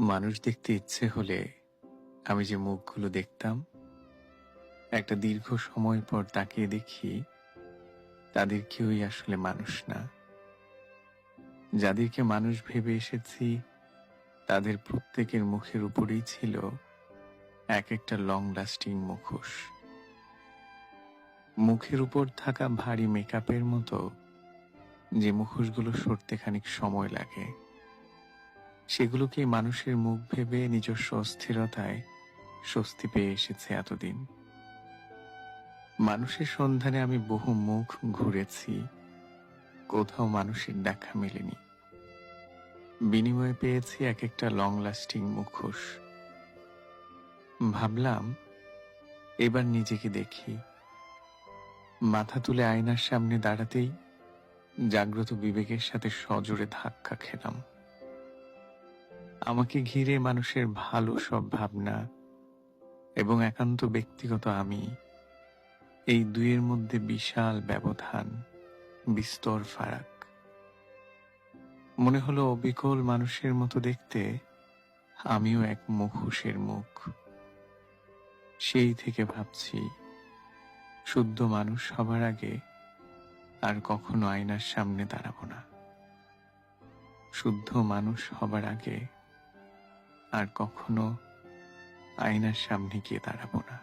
মানুষ দেখতে ইচ্ছে হলে আমি যে মুখগুলো দেখতাম, একটা দীর্ঘ সময় পর তাকিয়ে দেখি তাদের কেউই আসলে মানুষ না। যাদেরকে মানুষ ভেবে এসেছি তাদের প্রত্যেকের মুখের উপরেই ছিল এক একটা লং লাস্টিং মুখোশ। মুখের উপর থাকা ভারী মেকআপের মতো যে মুখোশগুলো সরতে খানিক সময় লাগে, সেগুলোকেই মানুষের মুখ ভেবে নিজস্ব অস্থিরতায় স্বস্তি পেয়ে এসেছে এতদিন। মানুষের সন্ধানে আমি বহু মুখ ঘুরেছি, কোথাও মানুষের দেখা মেলেনি। বিনিময়ে পেয়েছি এক একটা লং লাস্টিং মুখোশ। ভাবলাম এবার নিজেকে দেখি। মাথা তুলে আয়নার সামনে দাঁড়াতেই জাগ্রত বিবেকের সাথে সজোরে ধাক্কা খেলাম। আমাকে ঘিরে মানুষের ভালো সব ভাবনা এবং একান্ত ব্যক্তিগত আমি, এই দুইয়ের মধ্যে বিশাল ব্যবধান, বিস্তর ফারাক। মনে হলো অবিকল মানুষের মতো দেখতে আমিও এক মুখোশের মুখ। সেই থেকে ভাবছি, শুদ্ধ মানুষ হবার আগে আর কখনো আয়নার সামনে দাঁড়াবো না। শুদ্ধ মানুষ হবার আগে আর কখনো আয়নার সামনে গিয়ে দাঁড়াবো না।